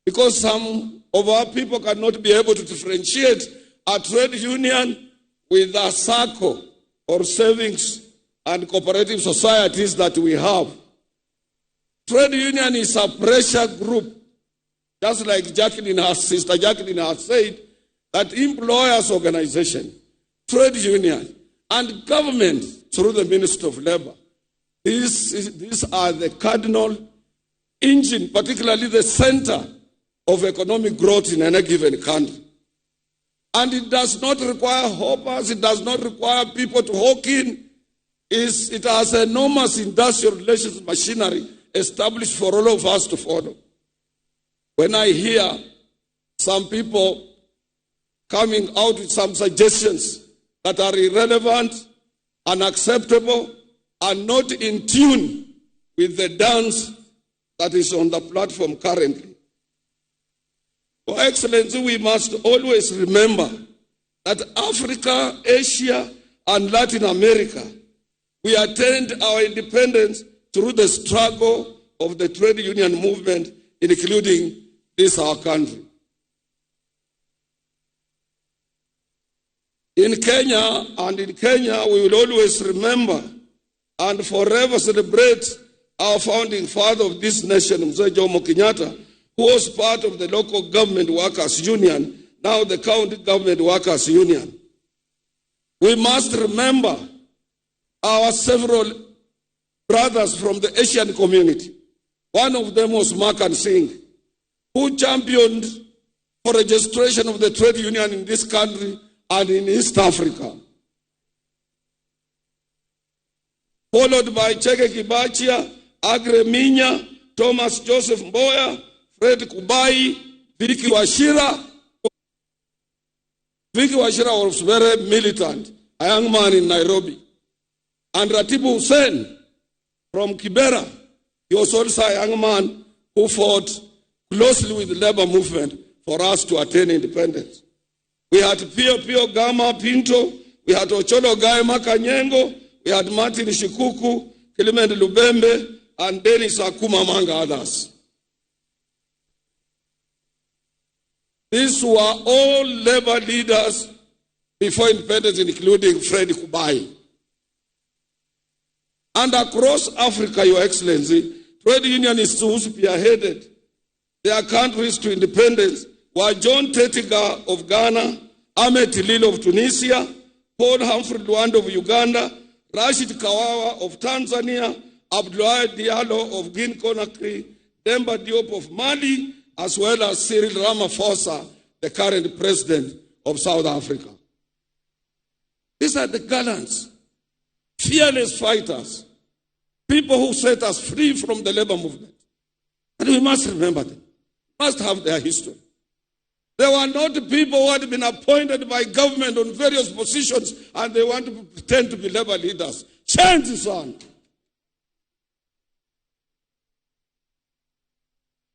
because some of our people cannot be able to differentiate a trade union with a SACCO or savings and cooperative societies that we have. Trade union is a pressure group, just like Sister Jacqueline has said, that employers' organization, trade union, and government through the Ministry of Labor. These are the cardinal engine, particularly the center of economic growth in any given country. And it does not require hoppers, it does not require people to hawk in. It has enormous industrial relations machinery established for all of us to follow. When I hear some people coming out with some suggestions that are irrelevant, unacceptable, and not in tune with the dance that is on the platform currently. For Excellency, we must always remember that Africa, Asia, and Latin America, we attained our independence through the struggle of the trade union movement, including this our country. In Kenya, we will always remember and forever celebrate our founding father of this nation, Mzee Jomo Kenyatta, who was part of the local government workers union, now the county government workers union. We must remember our several brothers from the Asian community. One of them was Makan Singh, who championed for registration of the trade union in this country and in East Africa. Followed by Cheke Kibachia, Agre Minya, Thomas Joseph Mboya, Fred Kubai, Vicky Wachira. Vicky Wachira was very militant, a young man in Nairobi. And Ratibu Hussein from Kibera, he was also a young man who fought closely with the labor movement for us to attain independence. We had Pio Pio Gama Pinto, we had Ocholo Gaima Kanyengo, we had Martin Shikuku, Clement Lubembe, and Dennis Akuma, among others. These were all labor leaders before independence, including Fred Kubai. And across Africa, Your Excellency, trade unionists who spearheaded their countries to independence were John Tetiga of Ghana, Ahmed Tilil of Tunisia, Paul Humphrey Luanda of Uganda, Rashid Kawawa of Tanzania, Abdoulaye Diallo of Guinea-Conakry, Demba Diop of Mali, as well as Cyril Ramaphosa, the current president of South Africa. These are the gallants, fearless fighters, people who set us free from the labor movement. And we must remember them, must have their history. They were not people who had been appointed by government on various positions and they want to pretend to be labor leaders. Change this on.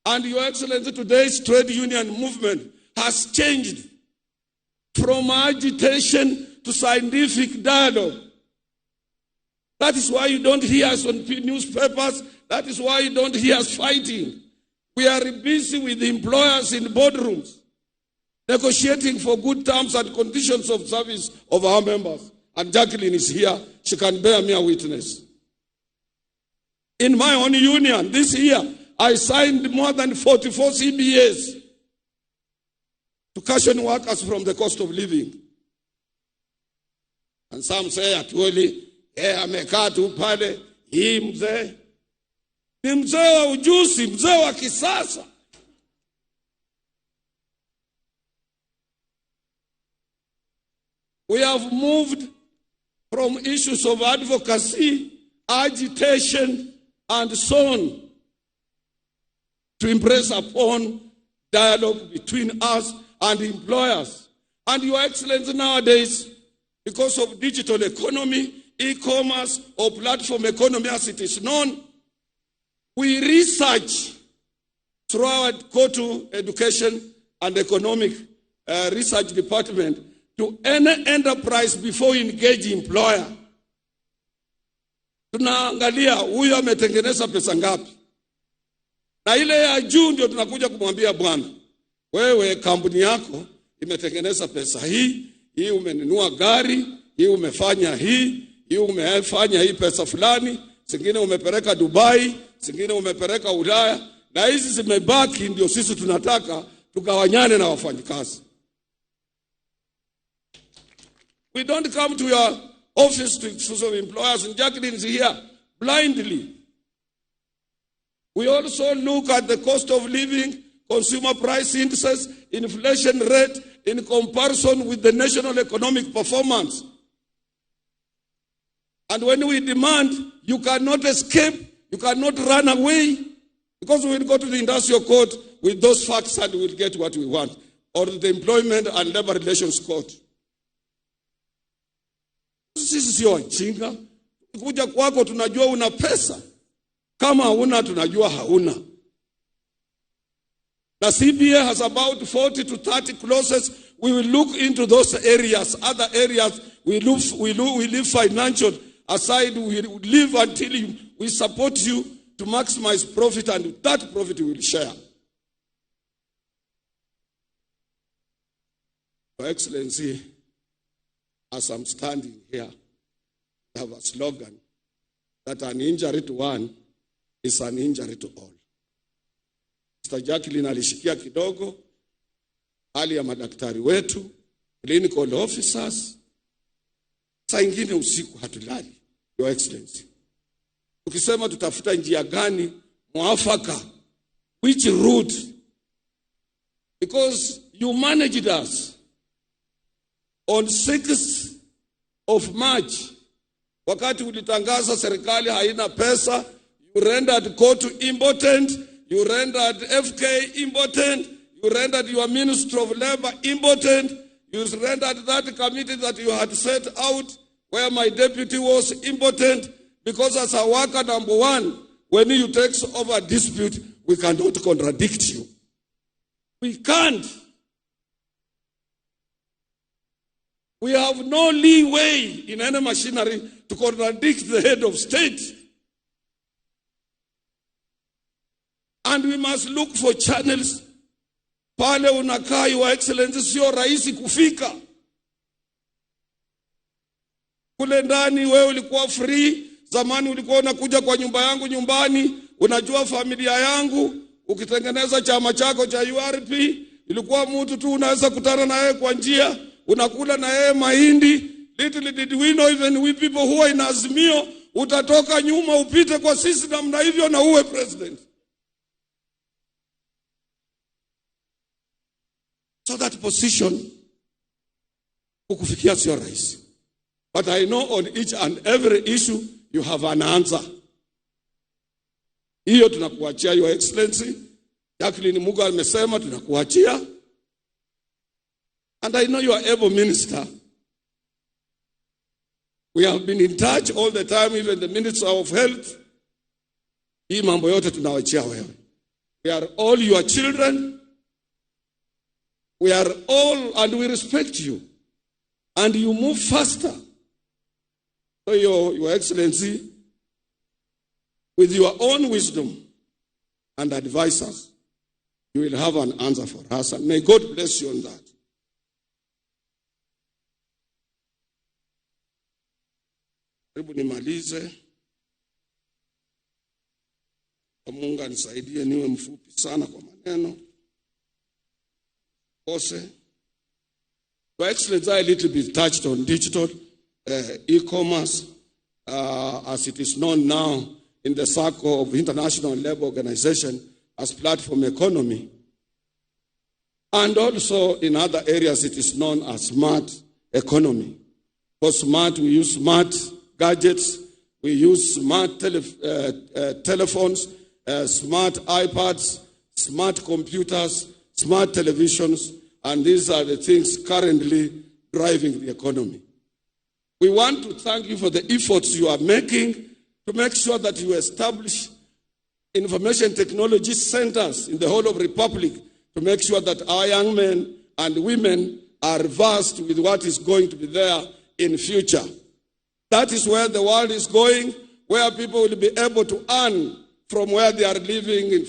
And Your Excellency, today's trade union movement has changed from agitation to scientific dialogue. That is why you don't hear us on newspapers. That is why you don't hear us fighting. We are busy with employers in boardrooms, negotiating for good terms and conditions of service of our members. And Jacqueline is here. She can bear me a witness. In my own union, this year, I signed more than 44 CBAs to cushion workers from the cost of living. And some say, Atwoli, amekaa tu pale, hii mzee. Ni mzee wa ujuzi, mzee wa kisasa. We have moved from issues of advocacy, agitation, and so on to impress upon dialogue between us and employers. And Your Excellency, nowadays, because of digital economy, e-commerce, or platform economy as it is known, we research through our COTU Education and Economic Research Department to any enterprise before we engage employer. Tunaangalia huyu ametengeneza pesa ngapi. Na ile ya juu ndio tunakuja kumwambia bwana, wewe kampuni yako imetengeneza pesa hii umenunua gari, hii umefanya hii umefanya hii pesa fulani, zingine umepeleka Dubai, zingine umepeleka Ulaya, na hizi zimebaki ndio sisi tunataka tugawanyane na wafanyikazi. We don't come to your office to exclusive employers, and Jacqueline is here blindly. We also look at the cost of living, consumer price indices, inflation rate in comparison with the national economic performance. And when we demand, you cannot escape, you cannot run away, because we will go to the industrial court with those facts and we will get what we want, or the employment and labor relations court. Sisi sio wajinga. Kuja kwako tunajua una pesa. Kama hauna tunajua hauna. The CBA has about 40 to 30 clauses. We will look into those areas. Other areas we leave financial aside. We live until we support you to maximize profit, and that profit we will share. Your Excellency, as I'm standing here, I have a slogan that an injury to one is an injury to all. Mr. Jacqueline alishikia kidogo hali ya madaktari wetu, clinical officers. Saa ingine usiku hatulali, Your Excellency. Ukisema tutafuta njia gani mwafaka, which route? Because you managed us on 6th of March. Wakati ulitangaza serikali haina pesa, you rendered COTU impotent, you rendered FK impotent, you rendered your Minister of Labor impotent, you rendered that committee that you had set out where my deputy was impotent, because as a worker number one, when you take over a dispute, we cannot contradict you. We can't. We have no leeway in any machinery to contradict the head of state. And we must look for channels. Pale unakaa, Your Excellency, sio rahisi kufika. Kule ndani wewe ulikuwa free. Zamani ulikuwa unakuja kwa nyumba yangu nyumbani, unajua familia yangu, ukitengeneza chama chako cha URP, ilikuwa mtu tu unaweza kutana na yeye kwa njia, unakula na yeye mahindi. Little did we know, even we people who are in Azimio, utatoka nyuma upite kwa sisi namna hivyo na uwe president. So that position ukufikia sio rahisi. But I know on each and every issue you have an answer. Hiyo tunakuachia, Your Excellency. Jacqueline Muga amesema tunakuachia. And I know you are able minister. We have been in touch all the time, even the Minister of Health. Hii mambo yote tunawachia wewe. We are all your children. We are all, and we respect you. And you move faster. So Your Excellency, with your own wisdom and advisors, you will have an answer for us. And may God bless you on that. Hebu nimalize. Mungu anisaidie niwe mfupi sana kwa maneno. Your Excellency, I a little bit touched on digital e-commerce, as it is known now in the circle of International Labour Organization as platform economy. And also in other areas it is known as smart economy. For smart, we use smart gadgets, we use smart telephones, smart iPads, smart computers, smart televisions, and these are the things currently driving the economy. We want to thank you for the efforts you are making to make sure that you establish information technology centers in the whole of the Republic to make sure that our young men and women are versed with what is going to be there in future. That is where the world is going, where people will be able to earn from where they are living in.